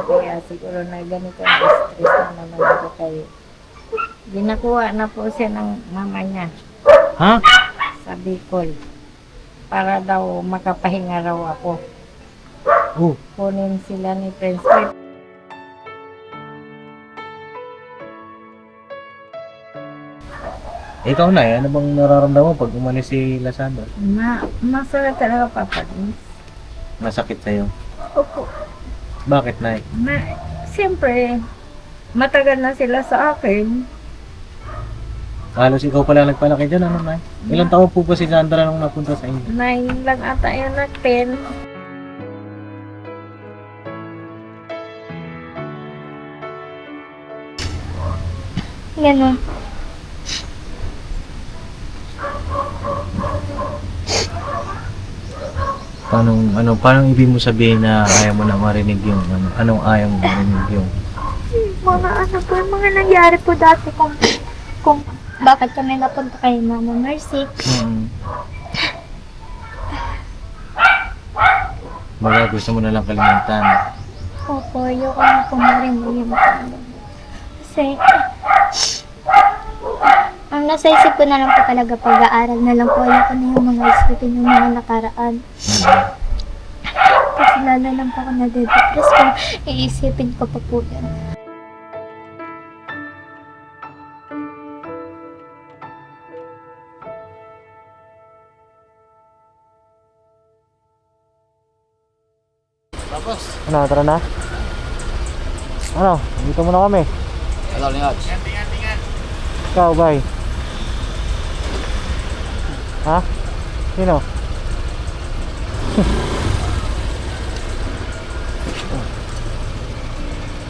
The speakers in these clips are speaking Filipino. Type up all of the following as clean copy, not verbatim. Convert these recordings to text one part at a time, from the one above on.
kaya siguro na ganito na stress na naman ako kayo. Ginakuha na po siya ng mama niya Ha? sa Bicol para daw makapahinga raw ako. Oh, Kunin sila ni Prince Philip. ikaw na ano bang nararamdaman pag umalis si Lasandra? Masakit talaga Papa Dins. Masakit sa'yo. Opo. Bakit, Nay? Siyempre, matagal na sila sa akin. Halos ikaw pala nagpalaki dyan, ano, Nay? Ilang taon po ba si Sandra nung napunta sa inyo? 9 lang ata yan na 10. Ganon. Parang ibig mo sabihin na ayaw mo na marinig yung, anong ayaw mo marinig yung, Mga ano po, yung mga nangyari po dati kung bakit kami napunta kay Mama Mercy. baga gusto mo na lang kalimutan. Opo, yung ano po marinig yung kasi ang nasa isip ko na lang po talaga pag-aaral na lang po. Ayoko na yung mga isipin yung mga nakaraan. Kasi lalo lang po ako nade-depress kung iisipin ko pa po yan. Ano, tara na? Ano, dito muna kami. Hello, Leon. Ikaw, bay. Ha? Sino?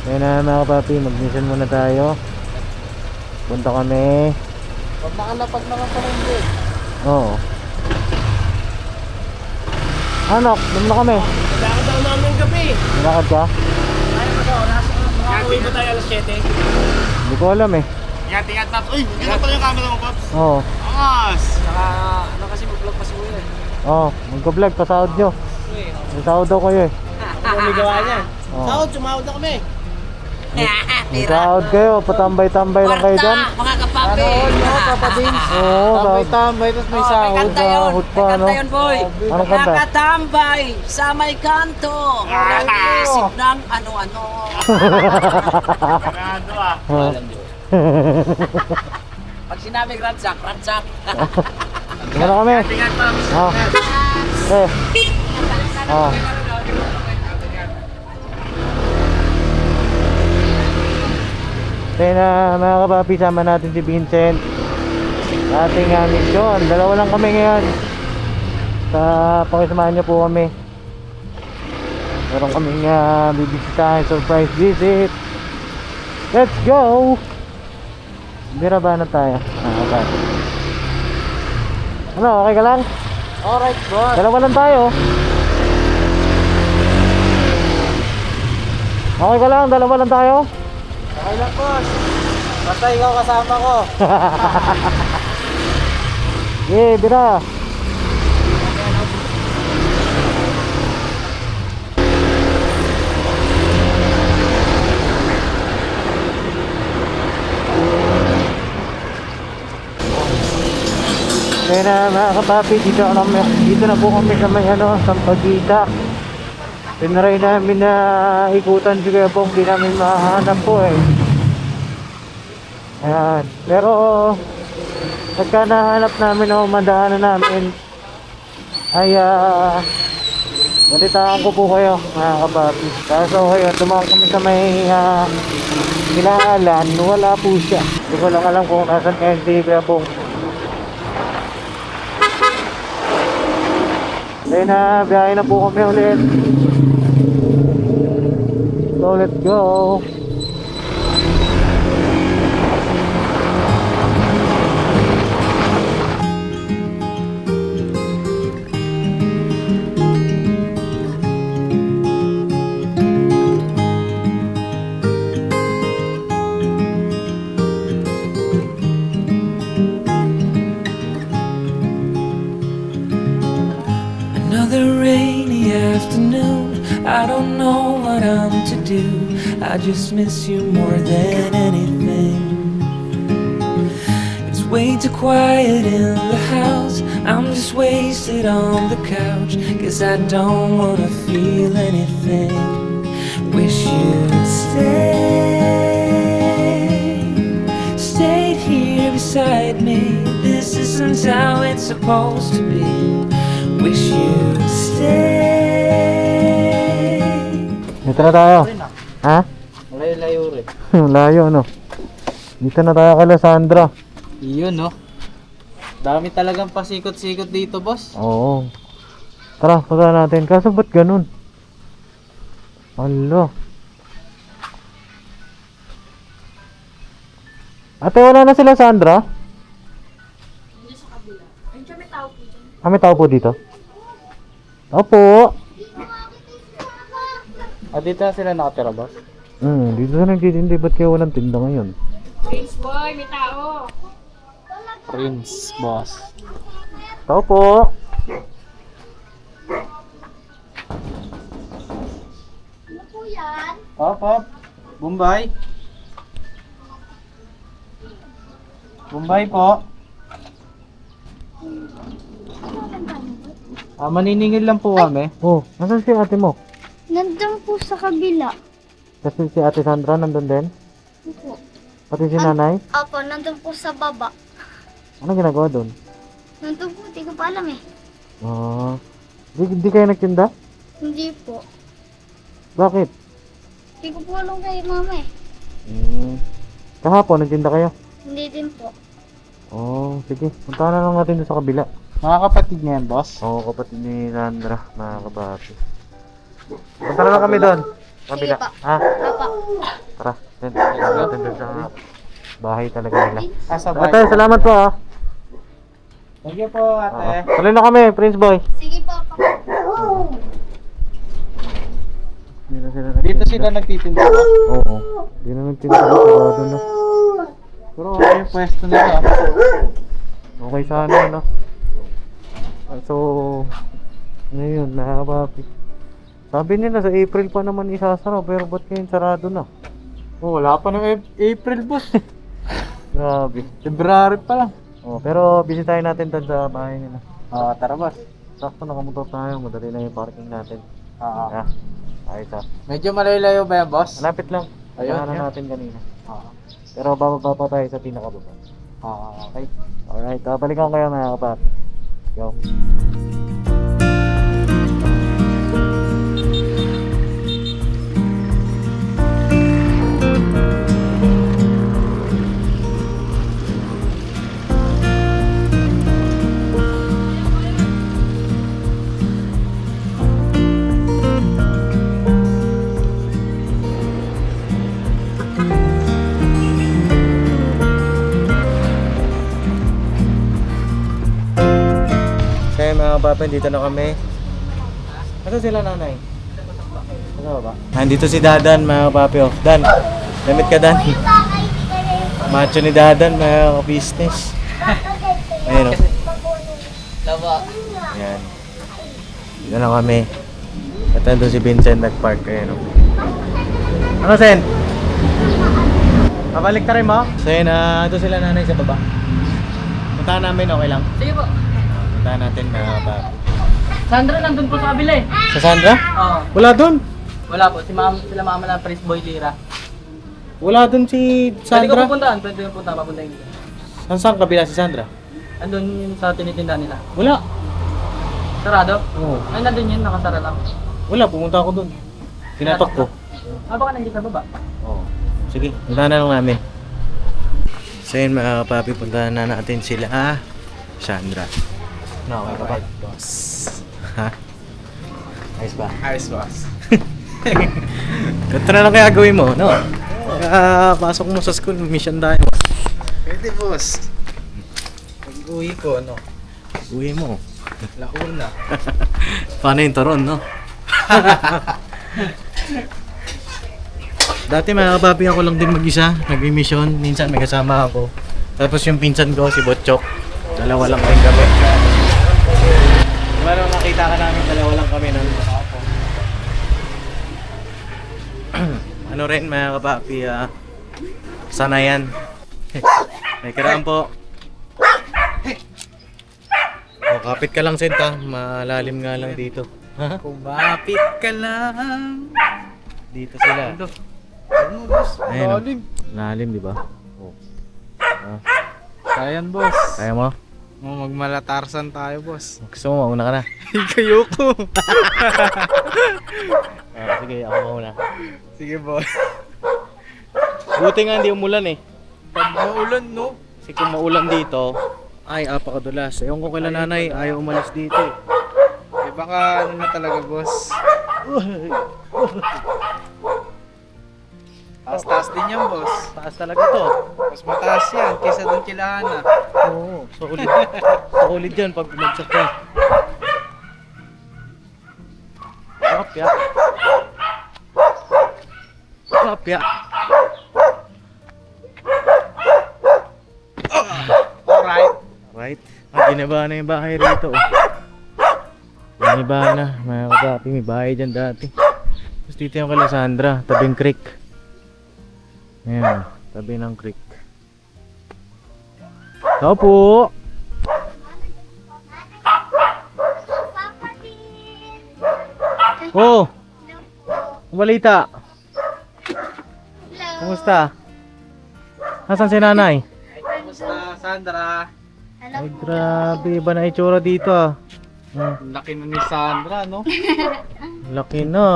Kaya na mga papi, mag-mission muna tayo. Punta kami. Pag nakalapag na ka pa rin din. Oo. Anak, dun na kami. Kailangan daw namin gabi. Nilakad ka? Ay, makauwi ba tayo alas 7? Hindi ko alam eh. Ingat, Paps. Uy, ingat pala yung camera mo, Paps. Oo. Angas! Ano kasi mag-vlog pa si Kuya eh. Oo, magka-vlog, pasahod nyo. May sahod daw kayo eh. Ano may gawa niya? Oo. Sahod, sumahod na kami. May sahod kayo, patambay-tambay lang kayo dyan. Mga kapapi. No, Papa Dins. Oo, sahod. Tambay, tapos may sahod. Kanta yun. sahod pa, May ano? kanta yun, boy. Anong kanta? Nakatambay sa may kanto. Nag-iisip ng ano-ano. Ganado ah. Oo. Pag sinabi ransak, ransak. Dito na kami. Ingat, Paps. Oo. Eh. Oo. Kaya na mga kapapi, sama natin si Vincent sa ating mission. Dalawa lang kami ngayon. Pakisamahan niyo po kami. Meron kaming bibisitahin, surprise visit. Let's go! Bira ba na tayo? Okay. Ano, okay ka lang? Alright, boss. Dalawa lang tayo. Okay ka lang, dalawa lang tayo. Okay lang, boss. Basta ikaw kasama ko. Yeah, bira. Kaya na mga kapapi, dito na po kami sa may Sampaguita. Tinaray namin na ikutan si Kuya Bong, di namin mahanap po eh. Ayan. Pero pagka nahanap namin o madaanan namin ay balitaan ko po kayo mga kapapi. Kaso ngayon tumawag kami sa may Kinaalan, wala po siya. Hindi ko lang alam kung nasan kaya si Kuya Bong. Kaya na, biyahe na po kami ulit. So let's go. Another rainy afternoon, I don't know what I'm to do. do. I just miss you more than anything. It's way too quiet in the house. I'm just wasted on the couch. Guess I don't wanna feel anything. Wish you'd stayed here beside me. This isn't how it's supposed to be. Wish you'd stay. Dito na tayo. Ha? Malayo-layo rin. Layo, no? Dito na tayo kay Sandra. Yun, no? Dami talagang pasikot-sikot dito, boss. Oo. Tara, punta natin. Kaso ba't ganun? Alo. Ate, wala na sila Sandra? Ah, may tao po dito? Opo. Ah, dito na sila nakatira, boss? Dito na nagtitindi. Ba't kayo walang tinda ngayon? Prince, boss. Tao po. Pop. Bombay. Bombay po. Maniningil lang po kami. Oh, nasan si ate mo? Nandun po sa kabila. Kasi si ate Sandra nandun din? Opo. Pati si nanay? Opo, nandun po sa baba. Ano ginagawa doon? Nandun po, di ko pa alam eh. Di kayo nagtinda? Hindi po. Bakit? Di ko po alam kay mama eh. Kahapon nagtinda kayo? Hindi din po. Oh, sige. Punta na lang natin doon sa kabila. Mga kapatid niya yan, boss. Oo, kapatid ni Sandra, mga kabati. Punta na lang kami doon. Kabila. Sige pa. Ha? Papa. Tara. Punta natin doon sa bahay talaga nila. Sa Ate, salamat po ha. Thank you po, ate. Tuloy na kami, Prince Boy. Sige po, papa. Dito sila nagtitinda. Oo. Hindi na nagtinda ko sarado na. Pero okay yung pwesto nila. Okay sana, no? So, ngayon, nakakabapi. Sabi nila sa April pa naman isasara, pero ba't ngayon sarado na? Oh, wala pa ng April, boss. Grabe. February pa lang. Oh, pero bisitahin natin doon sa bahay nila. Tara, boss. Sakto nakamotor tayo, madali na yung parking natin. Ah, ayos ah. Medyo malayo-layo ba yan, boss? Malapit lang. Ayun, Ayun, yun. natin kanina. Pero bababa pa tayo sa pinakababa. Okay. Alright, balikan kayo mga kapatid. Go. Mga kapatid, dito na kami. Ano sila nanay? Ano ba? Nandito si Dadan mga kapatid. Oh. Dan, damit ka Dan. Macho ni Dadan mga business. Ayun o. Ayan. Dito na kami. At nandun si Vincent nag-park. Ayun o. Ano Sen? Pabalik ka rin mo? So yun, ito sila nanay sa baba. Puntahan namin, okay lang? Sige po. Puntahan natin mga kapatid. Sandra, nandun po sa kabila eh. Sa Sandra? Oo. Wala doon. Wala po, sila mama na Prince Boy Lira. Wala doon si Pwede ko Sandra. pupuntahan, pwede ko punta, papuntahin ko. Saan kabila si Sandra? Andun yung sa tinitinda nila. Wala. Sarado? Oo. Ay, nandun yun, nakasara lang. Wala, pumunta ako doon. Tinatok ko. Baka nandiyan sa baba. Oo. Sige, puntahan na lang namin. So yun mga kapapi, puntahan na natin sila Sandra. No, okay ka pa? boss. Ha? Ayos ba? Ayos, boss. Ganito na lang kaya gawin mo, no? Pasok mo sa school, mission tayo. Pwede, boss. Pag-uwi ko, ano? Uwi mo. Launa. Paano yung turon, no? Dati mga kapapi ako lang din mag-isa, nag-mission, minsan may kasama ako. Tapos yung pinsan ko, si Botchok, dalawa lang rin kami. Diba nung nakita ka namin, dalawa lang kami nun. ano rin mga kapapi, sanayan. May karaan po. Oh, kapit ka lang, Senta. Malalim nga lang dito. Ha? Kumapit ka lang. Dito sila. Ano, boss? Ayun, oh. Lalim. Lalim, di ba? Oh. Kayan, boss. Kaya mo? Magmalatarsan tayo, boss. Gusto mo, mauna ka na. Kayo ko. Sige, ako mauna. Sige, boss. Buti nga hindi umulan eh. Pag maulan, no? Kasi kung maulan dito, ay apakadulas. Ewan ko kay nanay, ayaw umalis dito eh. Eh, baka ano na talaga, boss. Taas-taas din yan, boss. Taas talaga to. Mas mataas yan kaysa dun kila Hana. Oo, solid. Solid yan pag bumagsak ka. Kapya. Kapya. Alright. Right. Giniba na yung bahay rito. Giniba na. Mga kapapi, may bahay dyan dati. Tapos dito yung kala Sandra, tabing creek. Ayan, tabi ng creek. Tao po! Oh! Ang balita! Kumusta? Nasaan si nanay? Kumusta, Sandra? Ay grabe, iba na itsura dito ah. Laki na ni Sandra, no? Laki na.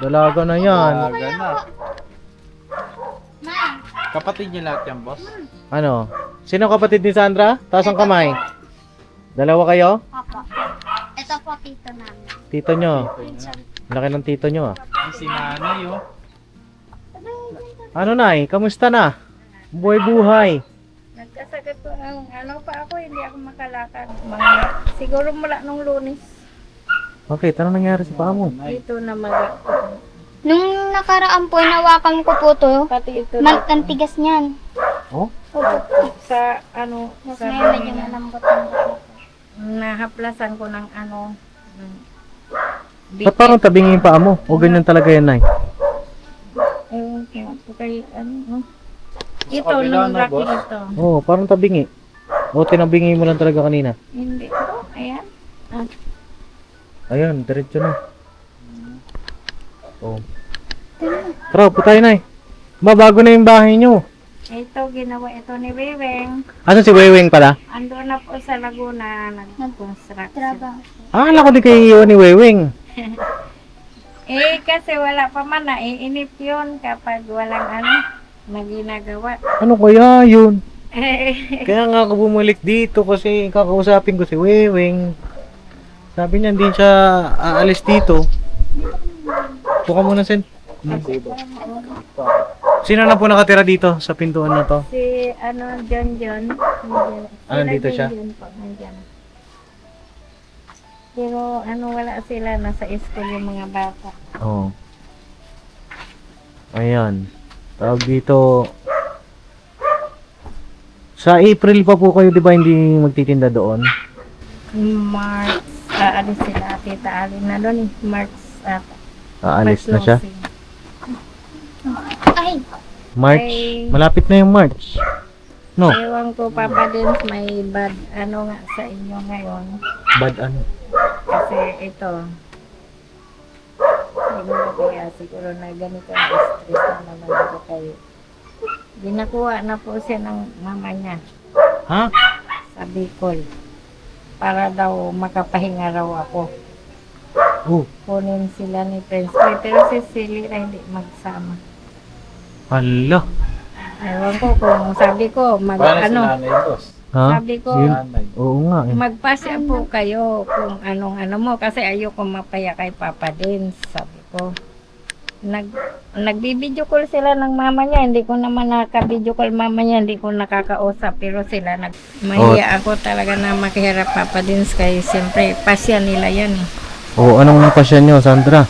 Dalaga na yan. Talaga na. Kapatid niyo lahat yan, boss? Ano? Sino kapatid ni Sandra? Taas ang kamay. Dalawa kayo? Papa. Ito po tito namin. Tito nyo. Laki ng tito nyo ah. Ay, si nanay, oh. Ano nay? Kamusta na? Buhay-buhay. Nagkasakit ko ng ano pa ako, hindi ako makalakad. Siguro mula nung Lunes. Bakit? Ano nangyari sa paa mo? Dito na maga. Nung nakaraan po, nawakan ko po to. Pati ito Ang tigas niyan. Oh? sa ano, Tapos sa ngayon medyo malambot ang buto. nahaplasan ko ng ano, ng Ba't parang tabingi yung paa mo? O ganyan talaga yan nay? ewan ko kay ano, no? Ito, kabila nung na, laki boss. ito. Oo, parang tabingi. O tinabingi mo lang talaga kanina. Hindi. Ayan. Ayun, diretso na. Oh. Tara, po tayo nay. Bago na yung bahay nyo. Ito, ginawa ito ni Weweng. Asan si Weiweng pala? Ando na po sa Laguna, nag-construct. Trabaho. Ah, alam ko di kayo iwan ni Weiweng. Kasi wala pa man na, iinip yun kapag walang ano, na ginagawa. Ano kaya yun? Kaya nga ako bumalik dito kasi kakausapin ko si Weiweng. Sabi niya hindi siya aalis dito. Buka muna, Sen. Sino na po nakatira dito sa pintuan na to? Si ano, John. Ah, nandito siya? John po, nandyan. Pero ano, wala sila, nasa school yung mga bata. Oo. Ayan. Tawag dito. Sa April pa po kayo, di ba, hindi magtitinda doon? March, aalis sila, tita alin na doon eh. March at Aalis na siya. Ay, March. Ay. Malapit na yung March. No? Ewan ko, Papa din, may bad ano nga sa inyo ngayon. Bad ano? Kasi ito, siguro kaya siguro na ganito ang stress na naman ako kayo. Ginakuha na po siya ng mama niya Ha? sa Bicol para daw makapahinga raw ako. Oh. Kunin sila ni Prince Boy, pero si Silly na hindi magsama. Hala. Ewan ko kung sabi ko, Paano si ano, nanay, boss? Ha? sabi ko, Yun. Nanay. Oo nga eh. magpasya po kayo kung anong ano mo kasi ayoko mapaya kay Papa din, sabi ko. Nagbibideo call sila ng mama niya, hindi ko naman naka-video call mama niya, hindi ko nakakausap, pero sila mahiya ako talaga na makihirap Papa din kay siyempre pasya nila yan eh. Oo, anong pasya nyo, Sandra?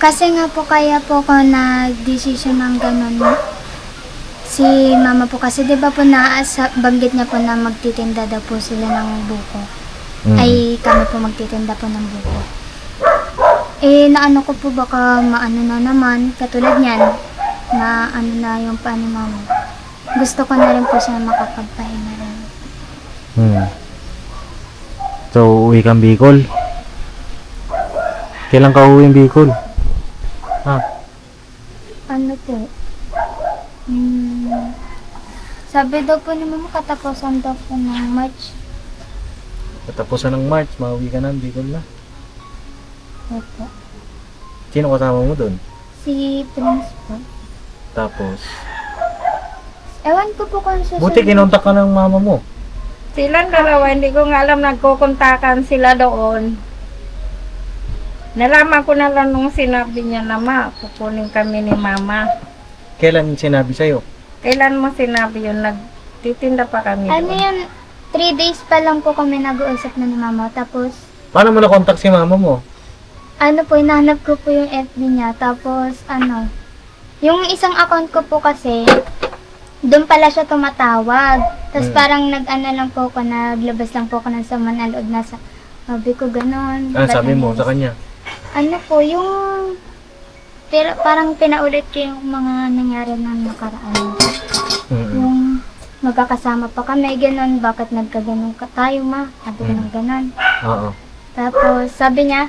kasi nga po kaya po ko nag-decision ng ganun. Si mama po kasi di ba po banggit niya po na magtitinda daw po sila ng buko. Ay kami po magtitinda po ng buko. naano ko po baka maano na naman, katulad niyan, na ano na yung paano mama. Gusto ko na rin po siya makapagpahinga rin. So, uwi kang Bicol? Kailan ka uwi ng Bicol? Ha? Ano po? Sabi daw po ni mama katapusan daw po ng March. Katapusan ng March, mauwi ka ng Bicol na. Opo. Sino kasama mo doon? Si Prince po. Tapos, Ewan ko po kung susunod. buti kinontak ka ng mama mo. Silang dalawa, hindi ko nga alam, nagkukontakan sila doon. Nalaman ko na lang nung sinabi niya na kukunin kami ni mama. Kailan sinabi sa'yo? Kailan mo sinabi yun? Nagtitinda pa kami Ano doon. yun? 3 days pa lang po kami nag-uusap na ni mama. Tapos, Paano mo na-contact si mama mo? ano po, hinahanap ko po yung FB niya. Tapos, yung isang account ko po kasi, doon pala siya tumatawag. Tapos parang nag-ano lang po ako, naglabas lang po ako ng sama na loob na sabi ko ganon. Ano Ba't sabi mo nangyari sa kanya? Ano po, pero parang pinaulit ko yung mga nangyari na nakaraan. Yung magkakasama pa kami, ganon, bakit nagkaganon ka tayo ma? Sabi ko ng ganon. Oo. Tapos sabi niya,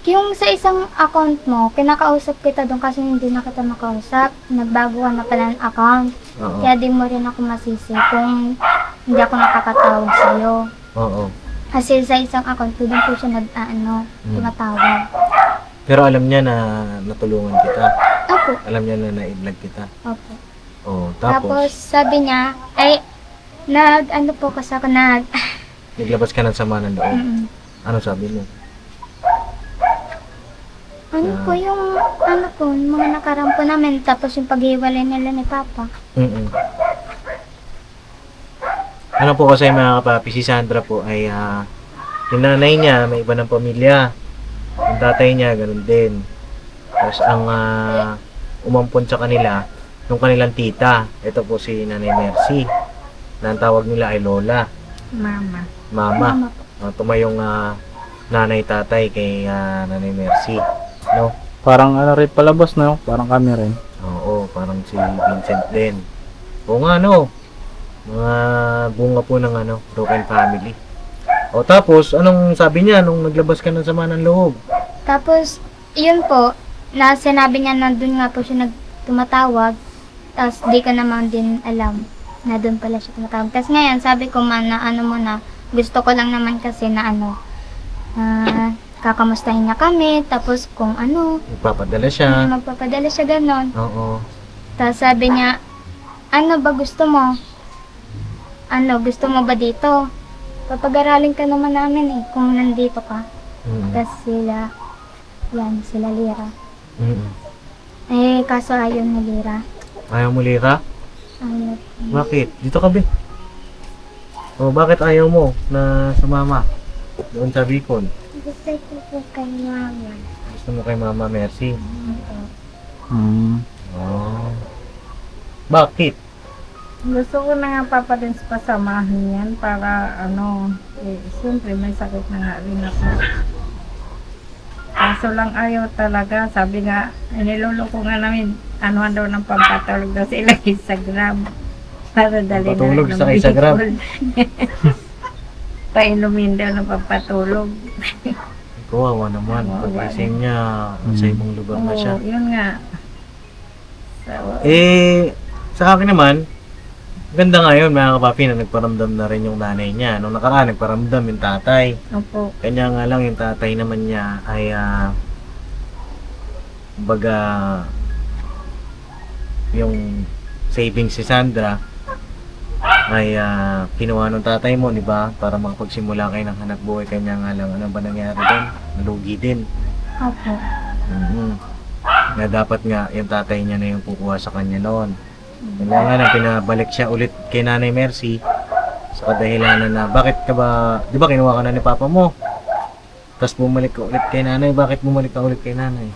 yung sa isang account mo, kinakausap kita doon kasi hindi na kita makausap. Nagbago ka na pala ng account. Oo. Kaya di mo rin ako masisi kung hindi ako nakakatawag sa'yo. Oo. Kasi sa isang account ko, doon po siya tumatawag. Pero alam niya na natulungan kita. Opo. Alam niya na na-vlog kita. Opo. Oo. Tapos Tapos, sabi niya, po kasi ako naglabas ka ng sama ng loob. Ano sabi mo? yung mga nakarampo namin, tapos yung paghiwalay nila ni Papa. Ano po kasi mga kapapi, si Sandra po ay yung nanay niya may iba ng pamilya. Yung tatay niya ganun din. Tapos ang umampon sa kanila yung kanilang tita. Ito po si Nanay Mercy. Na ang tawag nila ay Lola. Mama. Mama. Mama po. Tumayong nanay tatay kay Nanay Mercy. No? Parang ano rin palabas, no? Parang kami rin. Oo, parang si Vincent din. Oo nga, no? Mga bunga po ng broken family. O tapos, anong sabi niya nung naglabas ka ng sama ng loob? Tapos, yun po, na sinabi niya na doon nga po siya tumatawag. Tapos, di ko naman din alam na doon pala siya tumatawag. Tapos ngayon, sabi ko man na gusto ko lang naman kasi na kakamustahin niya kami. Tapos kung Magpapadala siya. magpapadala siya ganon. Oo. Tapos sabi niya, ba gusto mo? Gusto mo ba dito? Papag-aralin ka naman namin kung nandito ka. Tapos sila Lira. Kaso ayaw ni Lira. Ayaw mo, Lira? Ayaw. Bakit? Dito ka, be. O, bakit ayaw mo na sumama doon sa Bicol? Gusto ko po kay mama. Gusto mo kay Mama Mercy? Oh. Bakit? Gusto ko na nga Papa din pasamahin yan para siyempre may sakit na nga rin ako. Kaso lang ayaw talaga. Sabi nga, niloloko nga namin, daw ng pampatulog daw sila Instagram. Para dali na Pampatulog lang sa ng Instagram? Bicol. Painumin daw ng pampatulog. Kawawa naman. Kawawa. Pag-ising niya, sa ibang lugar na siya. Oo, yun nga. Sa akin naman, ganda nga yun, mga kapapi, na nagparamdam na rin yung nanay niya. Nung nakaraan, nagparamdam yung tatay. Opo. Kanya nga lang, yung tatay naman niya ay, baga, yung savings si Sandra, ay kinuha ng tatay mo, di ba? Para makapagsimula kayo ng hanap buhay. Kanya nga lang, ano ba nangyari doon? Nalugi din. Opo. Na dapat nga, yung tatay niya na yung kukuha sa kanya noon. Kaya nga lang, pinabalik siya ulit kay Nanay Mercy sa kadahilanan na, bakit ka ba, di ba kinuha ka na ni Papa mo? Tapos bumalik ka ulit kay Nanay, bakit bumalik ka ulit kay Nanay?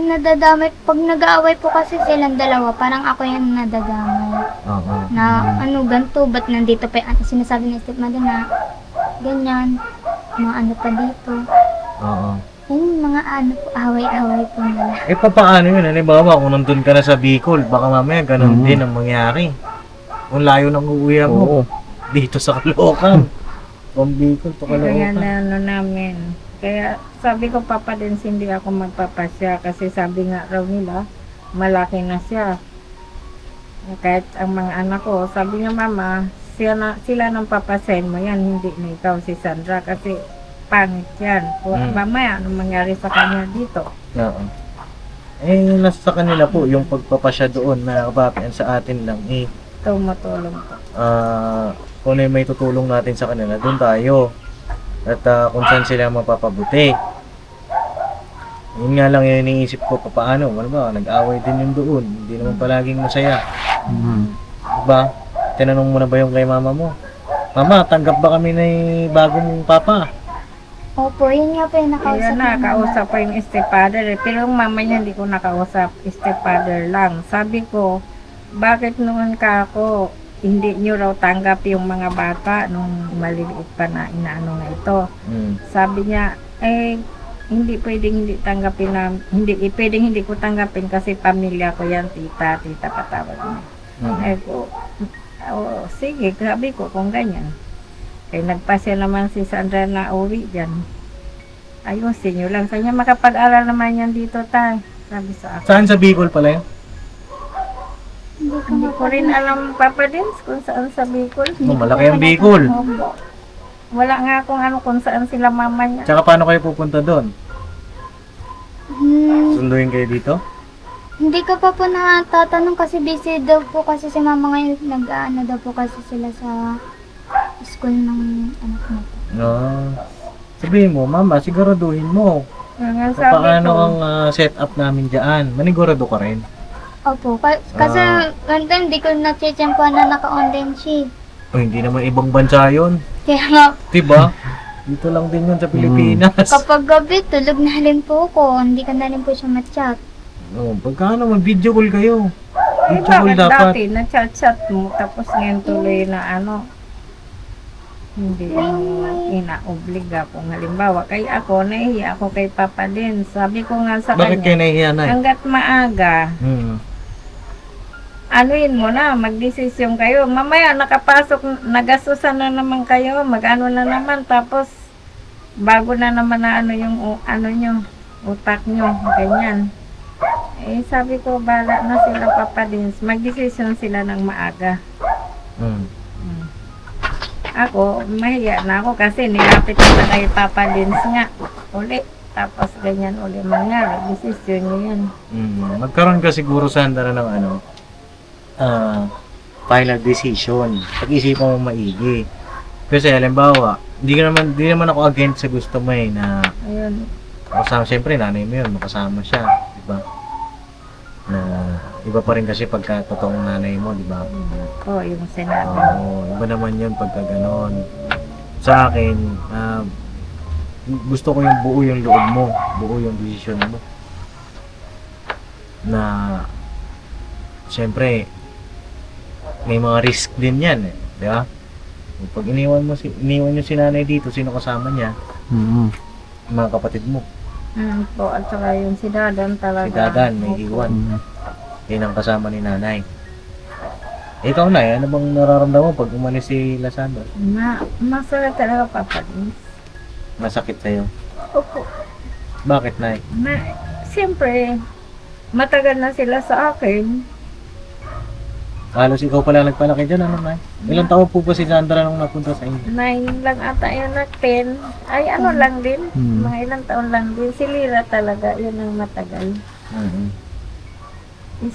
Nadadamay. Pag nag-aaway po kasi silang dalawa, parang ako yung nadadamay. Oo. Na ganito, ba't nandito pa sinasabi ni stepmother na ganyan, pa dito. Oo. Yung mga ano po, away-away po nila. Eh, paano yun? Halimbawa, kung nandun ka na sa Bicol, baka mamaya ganun din ang mangyari. Kung layo ng uuwi mo, dito sa Caloocan. From Bicol to Kaya Caloocan. na ano namin. Kaya sabi ko, Papa Dins, hindi ako magpapasya kasi sabi nga raw nila, malaki na siya. Kahit ang mga anak ko, sabi niya, Mama, sila nang papasahin mo yan, hindi na ikaw si Sandra kasi pangit yan. Mamaya, anong mangyari sa kanya dito? Oo. Eh, nasa sa kanila po, yung pagpapasya doon na kapapian sa atin lang, eh, Tumutulong po. kung ano yung may tutulong natin sa kanila, doon tayo. At kung saan sila mapapabuti. Yun nga lang yung iniisip ko, paano ba, nag-away din yung doon. Hindi naman palaging masaya. Diba? Tinanong mo na ba yung kay mama mo? Mama, tanggap ba kami na bagong papa? Opo, yun nga po yung nakausap Kaya namin. nakausap ko yung stepfather. Pero yung mama niya hindi ko nakausap. Stepfather lang. Sabi ko, bakit noon ka ako, hindi nyo raw tanggap yung mga bata nung maliliit pa na inaano na ito. Sabi niya, hindi pwedeng hindi tanggapin na, pwedeng hindi ko tanggapin kasi pamilya ko yan, tita patawad niya. Ko, sige, sabi ko kung ganyan. Nagpasya naman si Sandra na uwi dyan. Ayusin nyo lang. Sa niya, makapag-aral naman yan dito, tay. Sabi sa akin. Saan sa Bicol pala yun? Hindi ko rin alam, Papa Dins, kung saan sa Bicol. Malaki ang Bicol. Opo. Wala nga akong kung saan sila mama niya. Tsaka paano kayo pupunta doon? Hmm, Sunduin kayo dito? hindi ko pa po natatanong kasi busy daw po kasi si mama ngayon nag-ano daw po kasi sila sa school ng anak mo. No. Sabihin mo, mama, siguraduhin mo. Nga sabi Paano ko, ang setup namin dyan? Manigurado ka rin. Opo, kasi ganito hindi ko na-tiyempuan na naka-online siya. O, hindi naman ibang bansa yun. Kaya nga, Diba? Dito lang din yun sa Pilipinas. kapag gabi, tulog na rin po ko. Hindi ko na rin po siya ma-chat. Oh, pagka naman, video call kayo. eh, Video call bakit dapat. dati na-chat-chat mo, tapos ngayon tuloy na hindi mo ina-obliga kung halimbawa. Kaya ako, nahihiya ako kay Papa din. Sabi ko nga sa Bakit kayo kanya, nahihiya na? hanggat maaga, anuin mo na, magdesisyon kayo. Mamaya nakapasok, nagastusan na naman kayo, mag-ano na naman, tapos bago na naman na yung nyo, utak nyo, ganyan. Sabi ko, bala na sila Papa Dins, magdesisyon sila ng maaga. Ako, mahiya na ako kasi nilapit na kay Papa Dins nga, uli. Tapos ganyan uli mangyari, desisyon nyo yan. Magkaroon ka siguro, Sandra, ng final decision. Pag-isipan mo maigi. Kasi halimbawa, hindi naman ako against sa gusto mo na Ayun. makasama, siyempre nanay mo yun, makasama siya, di ba? Na iba pa rin kasi pagka totoong nanay mo, di ba? Ko, yung sinabi. Oo, iba naman yun pagka ganon. Sa akin, gusto ko yung buo yung loob mo, buo yung decision mo. Na siyempre may mga risk din yan, di ba? Pag iniwan nyo si nanay dito, sino kasama niya? Mga kapatid mo. Po, at saka yung si Dadan talaga. Si Dadan, may iwan. Yan ang kasama ni nanay. Ikaw na, ano bang nararamdaman pag umalis si Lasandra? Masarap talaga, Papa Dins. Masakit sa'yo. Opo. Bakit, Nay? Siyempre, matagal na sila sa akin. Halos ikaw pala nagpalaki dyan, ano, Nay? Ilang taon po ba si Sandra nung napunta sa inyo? 9 lang ata yun na 10. Ay, ano lang din. Mga ilang taon lang din. Si Lira talaga, yun ang matagal.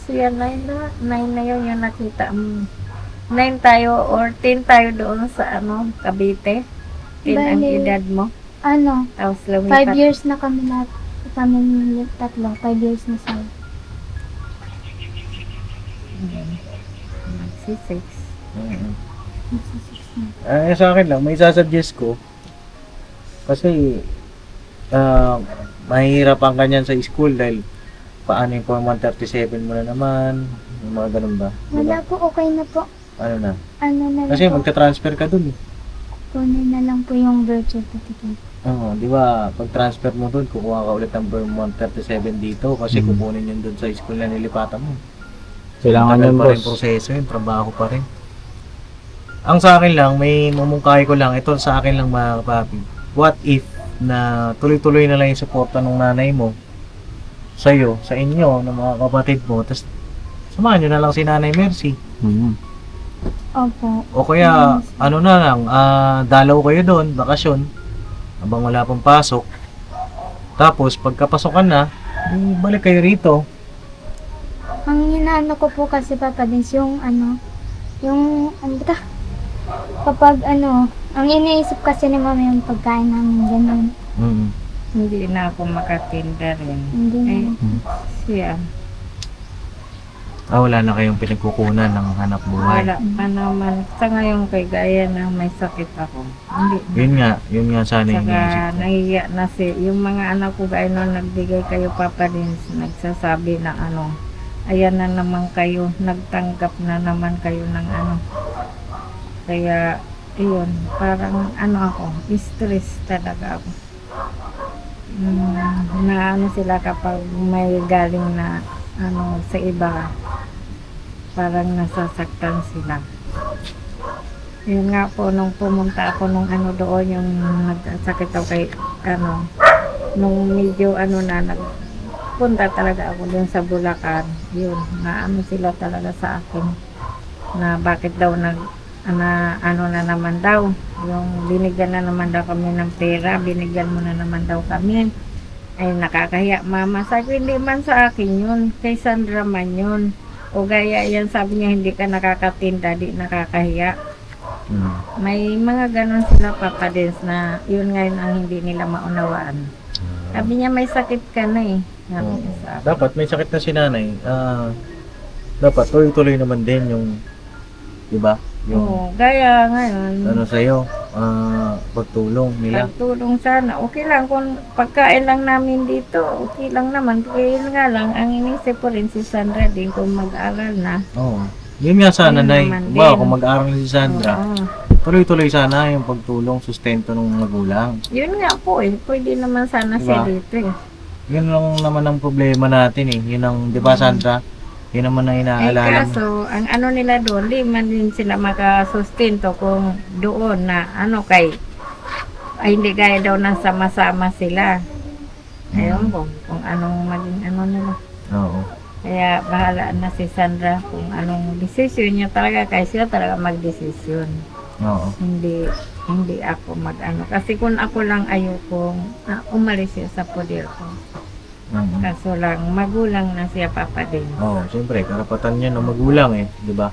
Siya 9 na yun yung nakita mo. 9 tayo or 10 tayo doon sa Cavite. 10 ang Bale. edad mo. Ano, Tapos 5 lumipat. years na kami tatlo. 5 years na sila. Si 6. Sa akin lang, may sasuggest ko. Kasi, mahihirapan ka niyan sa school dahil paano yung Form 137 mo na naman, yung mga ganun ba? Wala po, okay na po. Ano na? Ano na lang Kasi po, magta-transfer ka dun eh. kunin na lang po yung birth certificate. Oo, di ba, pag transfer mo doon, kukuha ka ulit ng Vermont 37 dito kasi kukunin yun doon sa school na nilipatan mo. Kailangan Tagal yun, pa rin boss. proseso yun, trabaho pa rin. Ang sa akin lang, may mumungkahi ko lang, ito sa akin lang mga kapapi. What if na tuloy-tuloy na lang yung suporta ng nanay mo sa'yo, sa inyo, ng mga kapatid mo, tapos samahan nyo na lang si Nanay Mercy. Mhm. Opo. O kaya, ano na lang, dalaw kayo doon, bakasyon, habang wala pang pasok. Tapos, pagkapasokan na, balik kayo rito. Ang hinaano ko po kasi Papa Dins, yung ano ba ta? Kapag ang iniisip kasi ni Mama yung pagkain namin, ganun. Mm. Hindi na ako makatinda rin. Hindi Eh, na. siya, Wala na kayong pinagkukunan ng hanap buhay. wala pa naman. Sa ngayon kay gaya na may sakit ako. Hindi na. Yun nga sana yung Saka iniisip ko. nahiya na yung mga anak ko gaya nung nagbigay kayo Papa Dins, nagsasabi na ayan na naman kayo, nagtanggap na naman kayo ng Kaya, ayun, parang ako, stress talaga ako. Na sila kapag may galing na sa iba, parang nasasaktan sila. Yun nga po, nung pumunta ako nung doon, yung nagsakit ako kay, nung medyo nagpunta talaga ako dun sa Bulacan, yun, na sila talaga sa akin, na bakit daw na naman daw, yung binigyan na naman daw kami ng pera, binigyan mo na naman daw kami. Ay, nakakahiya, Mama. Sabi, hindi man sa akin yun, kay Sandra man yun. O gaya yan, sabi niya, hindi ka nakakatinda, di nakakahiya. Mm. May mga ganon sila Papa Dins na yun ngayon ang hindi nila maunawaan. Sabi niya, may sakit ka na eh. Sabi niya sa akin. Dapat may sakit na si nanay. Dapat tuloy-tuloy naman din yung, di ba? Yung Oo, gaya ngayon. sa'yo, pagtulong nila. Pagtulong sana. Okay lang kung pagkain lang namin dito. Okay lang naman. Kaya yun nga lang, ang inisip ko rin si Sandra din kung mag-aral na. Oo. Yun nga sana, Yun Nay. naman Ba, din. kung mag-aaral si Sandra, Oo. tuloy-tuloy sana yung pagtulong, sustento ng magulang. Yun nga po eh. Pwede naman sana siya Diba? dito eh. Yun lang naman ang problema natin eh. Yun ang, di ba Sandra? Yun naman ang Eh inaalala mo. kaso, ang nila doon, di man din sila makasustento kung doon na ay hindi gaya daw na sama-sama sila. Ayun po, kung anong maging nila. Oo. Kaya bahala na si Sandra kung anong desisyon niya talaga, kaya sila talaga magdesisyon. Oo. Hindi ako kasi kung ako lang ayokong umalis siya sa poder ko. Mhm. Kaso lang magulang na siya Papa din. Oo, siyempre, karapatan niya ng magulang eh, di ba?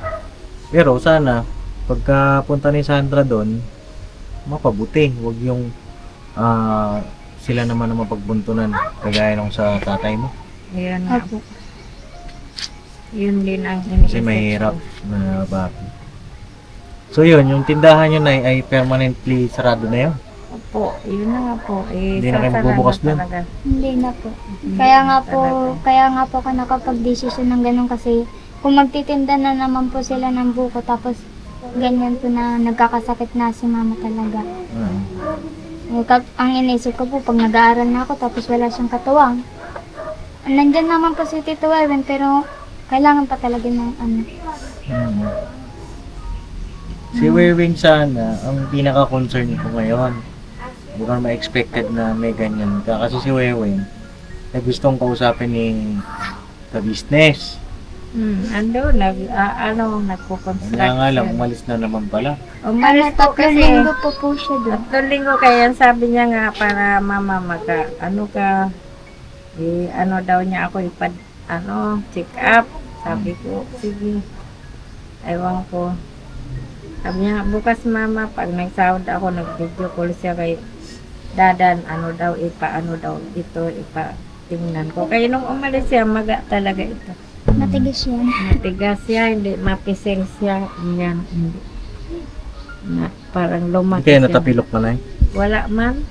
Pero sana, pagka punta ni Sandra doon, mapabuti. Huwag yung sila naman ang mapagbuntunan, kagaya nung sa tatay mo. Ayun nga Opo. po. Yun din ang iniisip Kasi mahirap ko. na babi. So yun, yung tindahan nyo na ay permanently sarado na yun. Opo, yun na nga po. Hindi na kayo sasara magbubukas na dun? talaga. Hindi na po. Hindi Kaya na nga po, talaga. kaya nga po ako nakapag-desisyon ng ganun kasi kung magtitinda na naman po sila ng buko tapos ganyan po na nagkakasakit na si Mama talaga. Ang inisip ko po, pag nag-aaral na ako tapos wala siyang katuwang, nandyan naman po si Tito Erwin pero kailangan pa talaga ng Si Wewing sana, ang pinaka-concern ko ngayon. Hindi ko naman expected na may ganyan ka. Kasi si Wewing, ay gustong kausapin ni ka-business. Nagpo-construct Kaya nga lang, siya. umalis na naman pala. Umalis po tatlong kasi. linggo po siya doon. 3 linggo kaya sabi niya nga para Mama daw niya ako check up. Sabi ko, sige. Ewan ko. Sabi niya, bukas Mama, pag nagsahod ako, nag-video call siya kay Dadan, ipatingnan ko. Kaya nung umalis siya, maga talaga ito. Matigas yan. Matigas siya, hindi, mapising siya. Yan, hindi. Parang lumaki Kaya siya. natapilok na na Wala man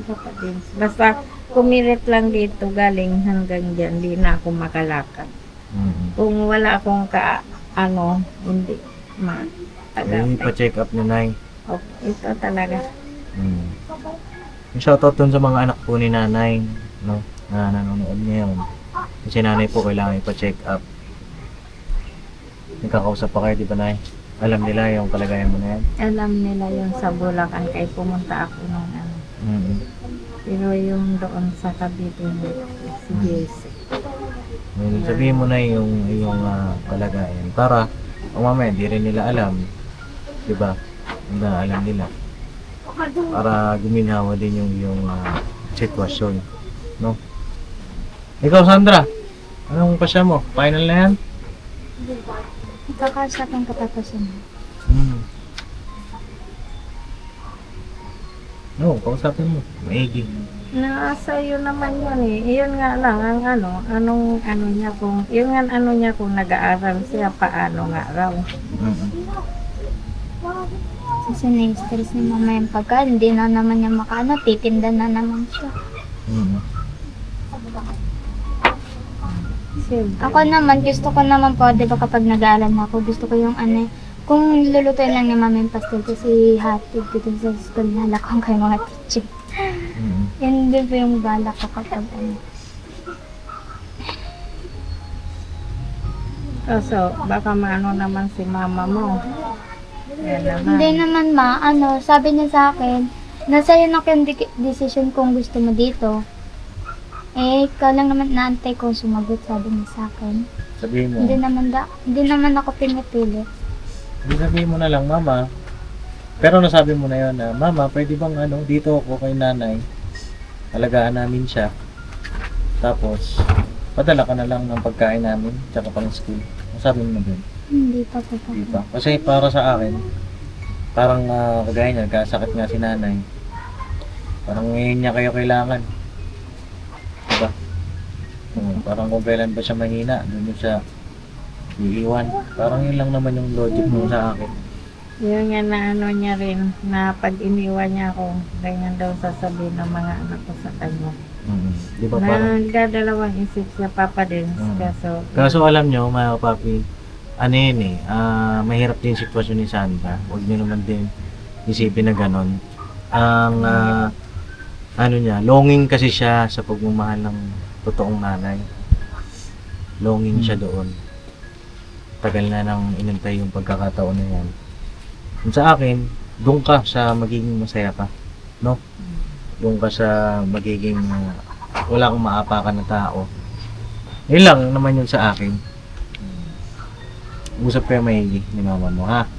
Papa Dins. Basta kumirit lang dito galing hanggang dyan, hindi na ako makalakad. Kung wala akong hindi Ay, matagal. pa-check up ni Nay. Ito talaga. Yung shoutout dun sa mga anak po ni nanay, no? Na nanonood ngayon. Kasi nanay po kailangan ipa-check up. Nagkakausap pa kayo, di ba, Nay? Alam nila yung kalagayan mo na yan? Alam nila yun sa Bulacan kaya pumunta ako nung ano. Mm-hmm. Pero yung doon sa Cavite, si JC. Sabihin mo na yung kalagayan para mamaya di rin nila alam, di ba? Hindi alam nila. Para guminawa din yung sitwasyon, no? Ikaw, Sandra, anong pasya mo? Final na yan? Kakasap ang katapusan. No, kausapin mo. Maigi. Nasa iyo naman yun eh. Iyon nga lang ang anong ano niya kung, yun nga ano niya kung nag-aaral siya, paano nga raw. Mm-hmm. Kasi na-stress ni mama yung pagkain, hindi na naman niya makaano, titinda na naman siya. Mm-hmm. Siyempre. Ako naman, gusto ko naman po, di ba kapag nag-aaral na ako, gusto ko yung ano, kung lulutuin lang ni mama yung pastel kasi hatid dito sa school, nalakang kayo mga teacher. Mm-hmm. Yan din po yung balak ko kapag ano. Kaso, baka maano naman si mama mo. Yan naman. Hindi naman ano, sabi niya sa akin, nasa iyo na yung decision kung gusto mo dito. Eh, ikaw lang naman naantay kung sumagot, sabi niya sa akin. Sabihin mo. Hindi naman ako pinipili. Hindi sabihin mo na lang, Mama. Pero nasabi mo na yun na, Mama, pwede bang dito ako kay nanay? Alagaan namin siya. Tapos, padala ka na lang ng pagkain namin, tsaka pang school. Nasabi mo na dun. Hindi pa po. Di ba? Kasi para sa akin, parang kagaya niya, kasakit nga si nanay. Parang ngayon niya kayo kailangan. Diba? Parang kung kailan ba siya mahina, doon yung siya iiwan. Parang yun lang naman yung logic mo sa akin. Yun nga na ano niya rin, na pag iniwan niya ako, ganyan daw sasabihin ng mga anak ko sa kanya. Di ba parang... Nagdadalawang isip siya, Papa din. Kaso alam nyo, mga papi, ano yun eh, mahirap din sitwasyon ni Sandra. Huwag nyo naman din isipin na ganon. Ang, ano niya, longing kasi siya sa pagmamahal ng totoong nanay. Longing siya doon. Tagal na nang inantay yung pagkakataon na yan. Kung sa akin, doon ka sa magiging masaya ka. No? Doon ka sa magiging wala kang maapakan na tao. Yun lang naman yun sa akin. Usap kayo maigi ni mama mo, ha?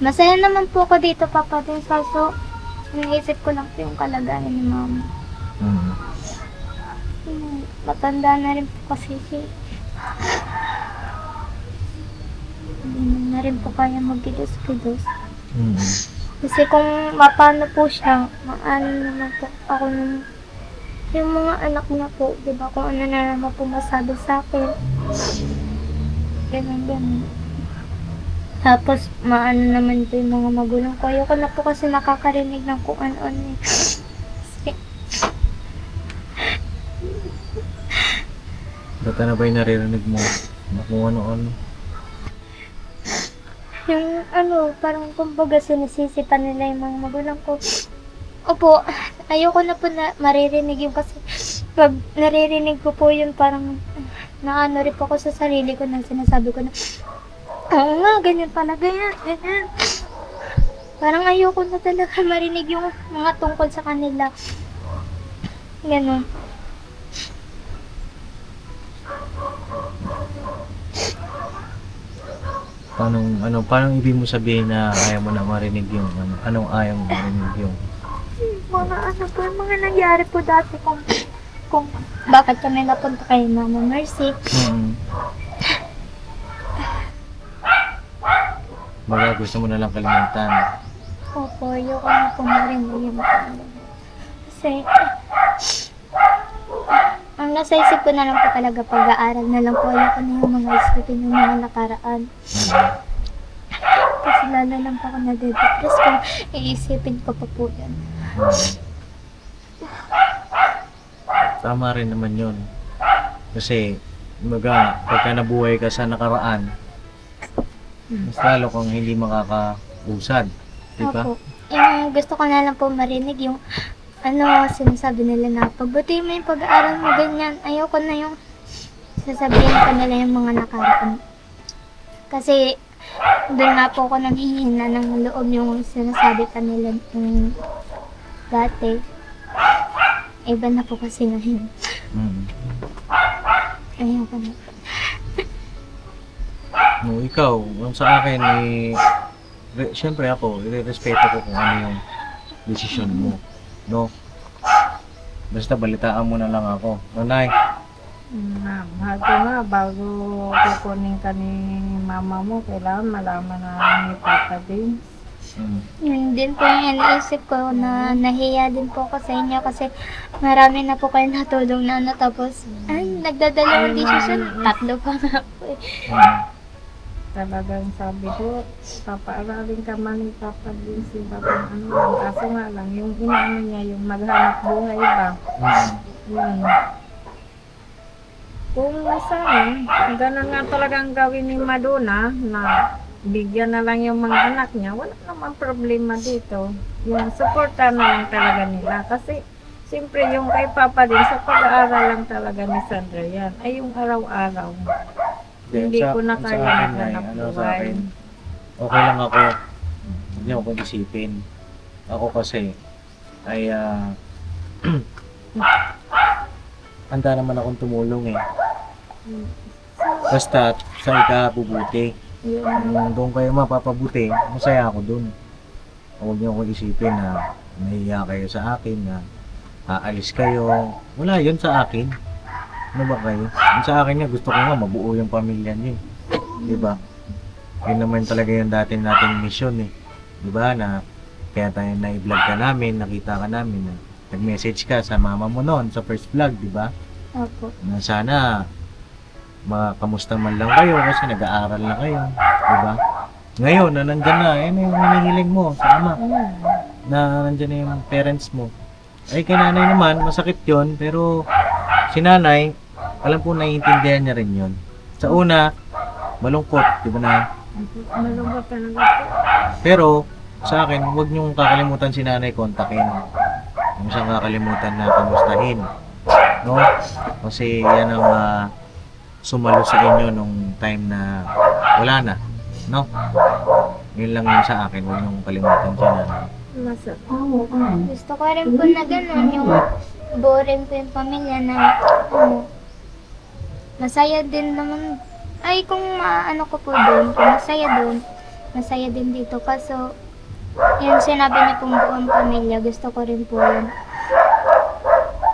Masaya naman po ako dito, Papa din. Kaso, iniisip ko lang po yung kalagayan ni mama. Matanda na rin po kasi siya. Hindi na rin po kaya magkidos-kidos. Kasi kung mapano po siya, maano naman po ako ng yung mga anak niya po, di ba, kung ano na naman po masabi sa akin. Ganun. Tapos, maano naman po yung mga magulang ko. Ayoko na po kasi nakakarinig ng kung ano-ano eh. Kasi, Dati na ba yung naririnig mo? Kung ano-ano? yung ano, parang kumbaga sinisisi pa nila yung mga magulang ko. Opo, ayoko na po na maririnig yung kasi pag naririnig ko po yun parang naano rin po ako sa sarili ko nang sinasabi ko na oo nga, ganyan pala, ganyan. Parang ayoko na talaga marinig yung mga tungkol sa kanila. Ganon. Paano ibig mo sabihin na ayaw mo na marinig yung anong ayaw mo marinig yung Mga ano po, yung mga nangyari po dati kung bakit kami napunta kay Mama Mercy. Baga gusto mo na lang kalimutan. Opo, ayoko na po marinig yung kasi ang nasa isip ko na lang po talaga pag-aaral na lang po. Ayoko na yung mga isipin yung mga nakaraan. Kasi lalo lang po ako nade-depress kung iisipin ko pa po yan. Tama rin naman yun. Kasi, pagka nabuhay ka sa nakaraan, mas lalo kang hindi makakausad. Di ba? Opo. yung gusto ko na lang po marinig yung sinasabi nila na pagbutihin mo yung pag-aaral mo ganyan. Ayoko na yung sasabihin pa nila yung mga nakaraan. Kasi doon nga po ako nanghihina ng loob yung sinasabi pa nila yung dati. Iba na po kasi ngayon. Ayoko na. No, ikaw, yung sa akin, siyempre ako, i-respeto ko kung ano yung desisyon mo. No? Basta balitaan mo na lang ako. Nanay, Mahal ko nga, bago kukunin ka ni mama mo, kailangan malaman na ni Papa din. Yun din po yung iniisip ko na nahiya din po ako sa inyo kasi marami na po kayo natulong na tapos nagdadalawang desisyon, 3 pa nga po eh. Talagang sabi ko, papaaralin ka man ni Papa din si Papa lang. Kaso nga lang, yung inaano niya, yung maghanap buhay ba? Yun. Kung sana, ganun nga talagang gawin ni Madonna na bigyan na lang yung mga anak niya, wala naman problema dito. Yung suporta na lang talaga nila. Kasi, siyempre yung kay Papa din, sa pag-aaral lang talaga ni Sandra yan. Ay yung araw-araw. Hindi ko na kaya maghanap buhay. Okay lang ako. Hindi ako isipin. Ako kasi ay handa naman akong tumulong eh. Basta sa ikabubuti. Kung doon kayo mapapabuti, masaya ako doon. Huwag niyo akong isipin na nahiya kayo sa akin, na aalis kayo. Wala yun sa akin. Ano ba kayo? Yung sa akin nga, gusto ko nga mabuo yung pamilya niyo. Diba? Yun naman talaga yung dati nating mission eh. Diba? Na kaya tayo na-vlog ka namin, nakita ka namin na nag-message ka sa mama mo noon sa first vlog, diba? Opo. Na sana makamusta man lang kayo kasi nag-aaral na kayo, diba? Ngayon na nandyan na, yan yung hinihiling mo sa ama. Na nandyan na yung parents mo. Ay kay nanay naman, masakit yon, pero si nanay, alam ko naiintindihan niya rin yon. Sa una, malungkot, di ba na? Malungkot talaga po. Pero sa akin, huwag niyong kakalimutan si nanay kontakin. Huwag siyang kakalimutan na kamustahin. No? Kasi yan ang sumalo sa inyo nung time na wala na. No? Yun lang yun sa akin, huwag niyong kalimutan si nanay. Gusto ko rin po na gano'n yung boring po yung pamilya na masaya din naman. Ay, kung maano ko po doon, kung masaya din dito. Kaso, yung sinabi niyo pong buong pamilya, gusto ko rin po yun.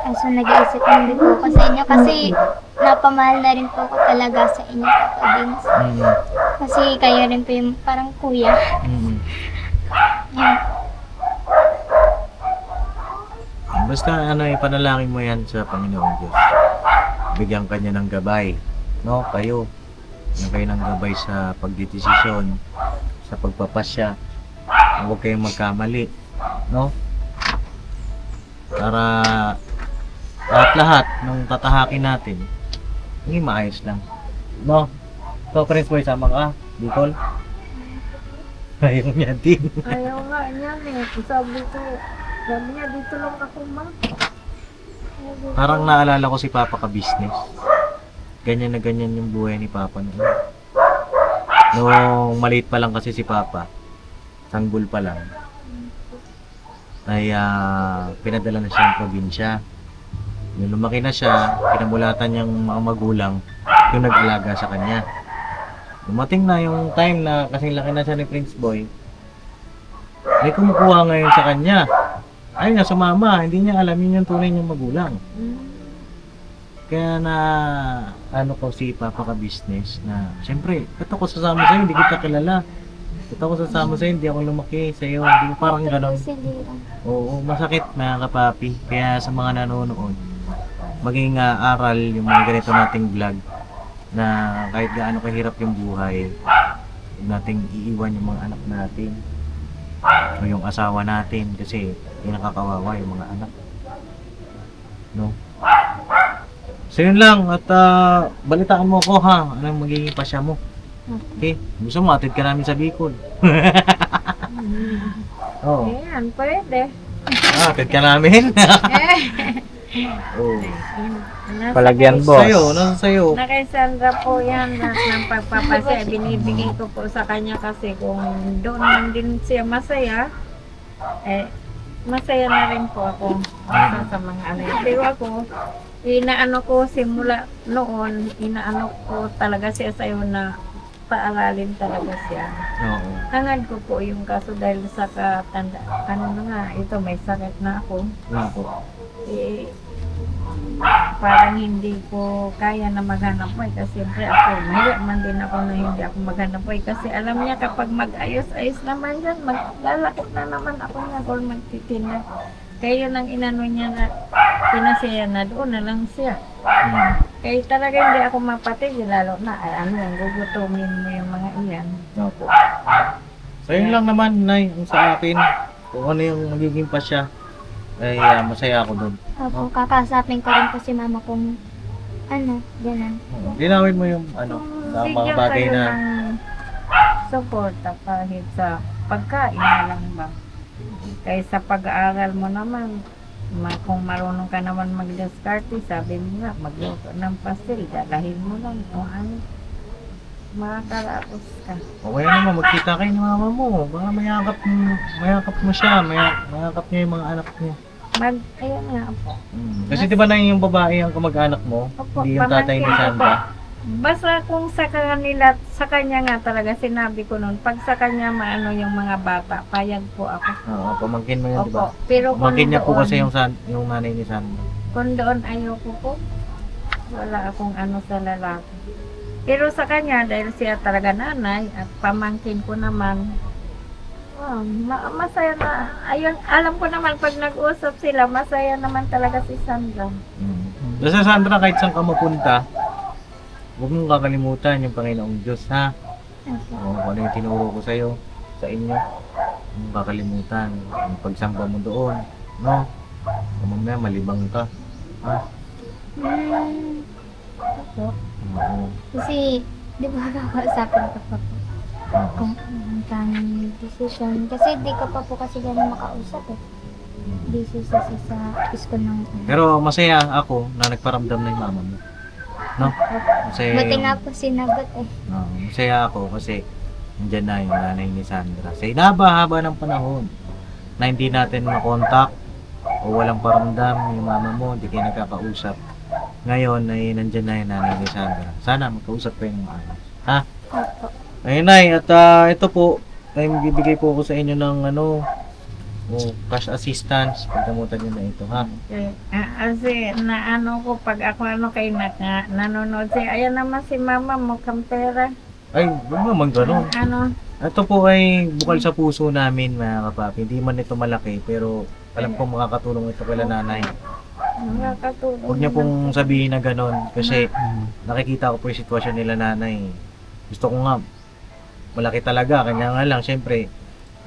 Kaso nag-iisip din po ako sa inyo kasi napamahal na rin po ako talaga sa inyo, Papa Dins. Kasi kayo rin po yung parang kuya. Yan. Basta ipanalangin mo yan sa Panginoong Diyos. Bigyan ka niya ng gabay. No? Kayo. Bigyan kayo ng gabay sa pagdidesisyon, sa pagpapasya. Huwag kayong magkamali. No? Para lahat ng tatahakin natin, hindi maayos lang. No? So, Prince Boy, sama ka? Bicol? Ayaw niya din. Ayaw nga niyan eh. Sabi niya, dito lang ako ma. Parang naalala ko si Papa ka-business. Ganyan na ganyan yung buhay ni Papa noon. Nung maliit pa lang kasi si Papa, sanggol pa lang, ay pinadala na siya ng probinsya. Nung lumaki na siya, pinamulatan niyang mga magulang yung nag-alaga sa kanya. Dumating na yung time na kasing laki na siya ni Prince Boy, may kumukuha ngayon sa kanya. Ay nga, sumama. Hindi niya alam yun yung tunay niyang magulang. Kaya na, ko si Papa ka-business na, siyempre, ba't ako sasama sa'yo, hindi kita kilala. Ba't ako sasama sa'yo, hindi ako lumaki sa'yo. Hindi ko parang ganon. Oo, masakit mga kapapi. Kaya sa mga nanonood, maging aral yung mga ganito nating vlog na kahit gaano kahirap yung buhay, huwag nating iiwan yung mga anak natin o yung asawa natin kasi yung nakakawawa yung mga anak. No? So yun lang at balitaan mo ako ha, anong magiging pasya mo. Okay? Gusto mo atid ka namin sa Bicol. Oo. Ayan, pwede. Hatid ka namin. Oo. Nasa Palagyan, kay- boss. Sa'yo, nasa sa'yo. Na kay Sandra po yan, ng pagpapasaya, binibigay ko po sa kanya kasi kung doon man din siya masaya, masaya na rin po ako sa mga ano yun. Pero ako, inaano ko simula noon, inaano ko talaga siya sa'yo na paaralin talaga siya. Oo. Hangad ko po yung kaso dahil sa katanda, ano na nga, ito may sakit na ako. Nako. Parang hindi ko kaya na maghanap buhay kasi siyempre ako, mahiya man din ako na hindi ako maghanap buhay kasi alam niya kapag mag-ayos-ayos naman yan, maglalakot na naman ako na or magtitinda. Kaya yun ang inano niya na pinasaya na doon na lang siya. Kaya talaga hindi ako mapatigil lalo na gugutumin mo yung mga iyan. Opo. So yun lang naman, Nay, yung sa akin. Kung ano yung magiging pasya, ay masaya ako doon. Opo, kakasapin ko rin po si mama kung ano, gano'n. Linawin mo yung sa mga Bigyan bagay kayo na ng suporta kahit sa pagkain na lang ba. Kaya sa pag-aaral mo naman, kung marunong ka naman mag-discarte, sabi mo nga, magluto ng pastel, dalahin mo lang kung ano. Makakaraos ka. okay naman, magkita kayo ng mama mo. Baka mayakap mo siya, mayakap niya yung mga anak niya. Ayun nga po. Kasi di ba na yung babae ang kamag-anak mo? Opo, Hindi yung tatay ni pamangkin ko Sandra. Basta kung sa kanila, sa kanya nga talaga, sinabi ko noon, pag sa kanya maano yung mga bata, payag po ako. Oo, pamangkin mo yun, di ba? Opo. Pero kung Pamangkin niya po doon- kasi yung nanay ni Sandra. Kung doon ayoko po, wala akong ano sa lalaki. Pero sa kanya, dahil siya talaga nanay at pamangkin ko naman, masaya na. Ayun, alam ko naman pag nag-usap sila, masaya naman talaga si Sandra. Basta Sandra, kahit saan ka mapunta, huwag mong kakalimutan yung Panginoong Diyos, ha? Oo, kung ano yung tinuro ko sa'yo, sa inyo, huwag mong kakalimutan. Yung pagsamba mo doon, no? Kung mamaya malibang ka, ha? Opo. Oo. Kasi, di ba kakausapin ko pa po kung anong tamang decision. Kasi di ko pa po kasi gano'n makausap eh. Busy sa school ng Pero masaya ako na nagparamdam na yung mama mo. No? Masaya Buti yung- nga po sinagot eh. Oo, masaya ako kasi nandyan na yung nanay ni Sandra. Sa inaba-haba ng panahon na hindi natin makontak o walang paramdam yung mama mo, hindi kayo nagkakausap. Ngayon ay nandyan na yung nanay ni Sandra. Sana magkausap kayo ng maayos. Ha? Opo. Ayun, Nay, at ito po, ay bibigay po ako sa inyo ng cash assistance. Pagkamutan nyo na ito, ha? Kasi naano ko, pag ako kay nanonood siya, ayan naman si mama mo, kampera. Ay, huwag naman ganun. Ano, Ito po ay bukal sa puso namin, mga kapapi. Hindi man ito malaki, pero alam ko makakatulong ito kay nanay. nakakatulong. Huwag niyo pong sabihin na gano'n kasi nakikita ko po yung sitwasyon nila nanay. Gusto ko nga, malaki talaga. Kanya nga lang, syempre,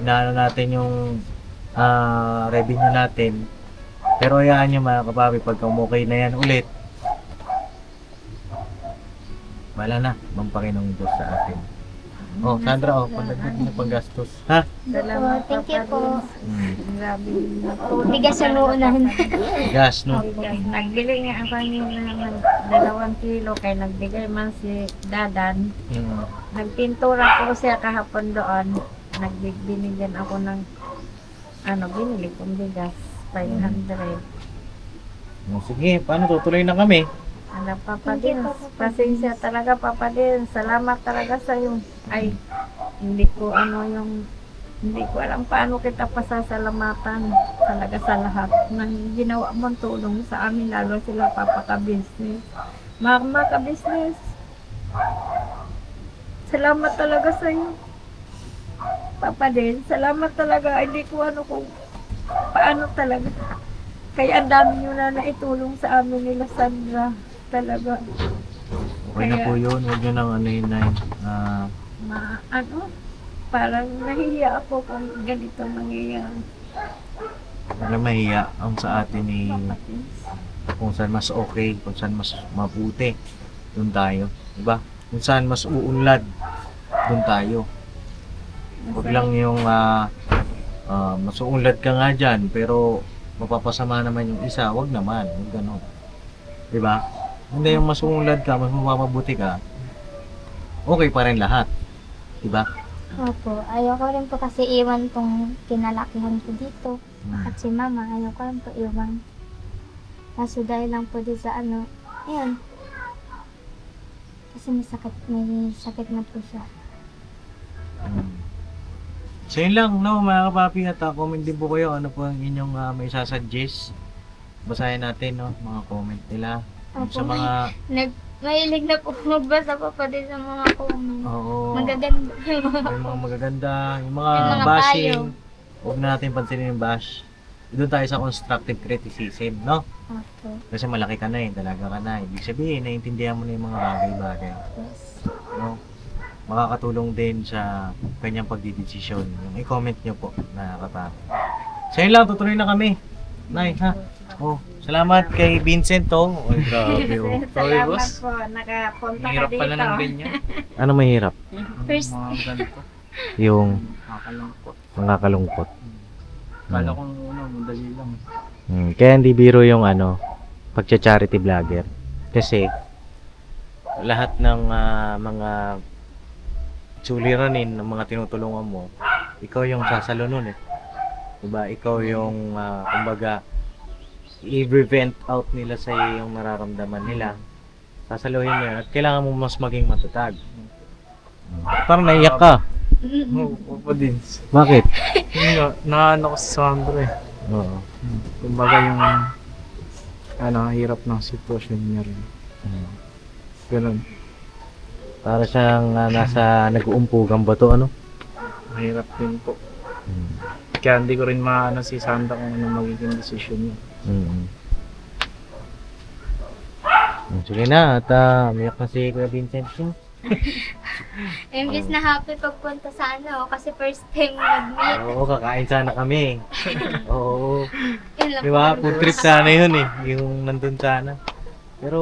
inaano natin yung revenue natin. Pero hayaan niyo mga kapapi, pagka okay na yan ulit, wala na, Panginoong Diyos sa atin. Oh, Sandra, pandagdag na panggastos. Ha? Salamat, Thank you Papa po. Dins. Grabe natulong. Bigas yung uunahan. Gas, no? Nagbili nga ako ng 2 kilo kay nagbigay man si Dadan. Mm. Nagpintura ko siya kahapon doon. Binigyan ako ng binili kong bigas, 500. Sige, paano tutuloy na kami? Papa Thank you, Dins. Papa Pasensya talaga, Papa Dins. Salamat talaga sa iyo. Ay, hindi ko alam paano kita pasasalamatan talaga sa lahat ng ginawa mong tulong sa amin, lalo sila Papa ka-business. Mama ka-business. Salamat talaga sa iyo. Papa Dins, salamat talaga. Hindi ko kung paano talaga. Kaya ang dami nyo na naitulong sa amin nila Sandra. Talaga. Okay na po yun. Huwag nyo nang Nay. Parang nahihiya ako kung ganito mangyayari. Wala mahiya ang sa atin kung saan mas okay, kung saan mas mabuti, doon tayo. Diba? Kung saan mas uunlad, doon tayo. Huwag lang yung masuunlad ka nga dyan, pero mapapasama naman yung isa, wag naman, huwag ganon. Diba? Hindi yung masuunlad ka, mas mapapabuti ka, okay pa rin lahat. Diba? Opo, ayoko rin po kasi iwan tong kinalakihan ko dito. Hmm. At si mama, ayoko rin po iwan. Kaso dahil lang po din sa ano, ayun. Kasi may sakit na po siya. So yun lang, no, mga kapapi, at comment din po kayo ano po ang inyong may sasuggest. Basahin natin, no, mga comment nila. Opo, Sa mga, mahilig na po magbasa pa din sa mga comment. oo, Magaganda. yung mga magaganda, yung mga Yung mga bashing, payo. huwag na natin pansinin yung bash. Doon tayo sa constructive criticism, no? Opo, Kasi malaki ka na eh, dalaga ka na. Ibig sabihin, naiintindihan mo na yung mga bagay-bagay. yes. No? Makakatulong din sa kanyang pagdidesisyon. Yung i-comment nyo po na kapapi. So yun lang, tutuloy na kami. Nay, ha? Oh, salamat kay Vincent, oh. Ay, grabe, oh. Sorry, Salamat boss. po, nakapunta ka Mahirap dito. pala ng ganyan. Ano mahirap? First, Mga ganito. Yung Nakakalungkot. makakalungkot. Kala ko madali lang. Kaya hindi biro yung ano, pagcha-charity vlogger. Kasi, lahat ng mga suliranin ng mga tinutulungan mo, ikaw yung sasalo nun eh. Diba? Ikaw yung, kumbaga, i-prevent out nila sa iyo yung nararamdaman nila. Sasaluhin mo yun at kailangan mo mas maging matatag. Parang naiyak ka. Oo pa din. Bakit? Naano ko si Sandro eh. Oo. Kumbaga yung hirap ng sitwasyon niya rin. Ganun. Para siyang nasa nag-uumpugang bato, ano? Mahirap din po. Kaya hindi ko rin maano si Sandra kung ano magiging decision niya. Sige na, at umiyak na si Kuya Vincent. imbis na happy pagpunta sa ano, kasi first time nag-meet. Oo, kakain sana kami. Oo. Yun lang Di ba? po. Food trip sana yun eh. Yung nandun sana. Pero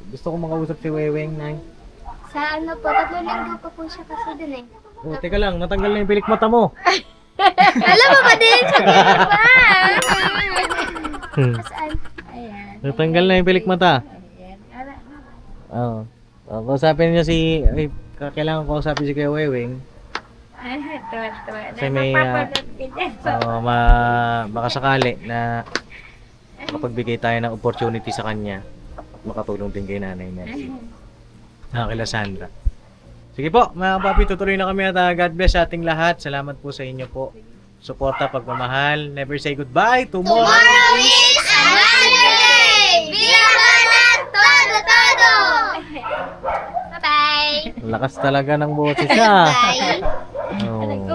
gusto ko makausap si Weweng, Nay. Sa ano po, 3 linggo pa po siya kasi dun eh. Oh, teka lang, natanggal na yung pilik mata mo. Alam mo ba din? Sabihin mo ba? Saan? Ayan. Natanggal na yung pilik mata. Ayan. Ala. Oo. Kausapin niyo si... Ay, kailangan kausapin si Kuya Weweng. Ay, tuwa-tuwa. Kasi may, Napapanood kita. baka sakali na makapagbigay tayo ng opportunity sa kanya at makatulong din kay Nanay Mercy. Kila Sandra. Sige po, mga papi, tutuloy na kami at God bless sa ating lahat. Salamat po sa inyo po. Suporta, pagmamahal. Never say goodbye. Tomorrow is another day! Viva Manat! Todo! Bye-bye! Lakas talaga ng boses siya. Bye! Oh.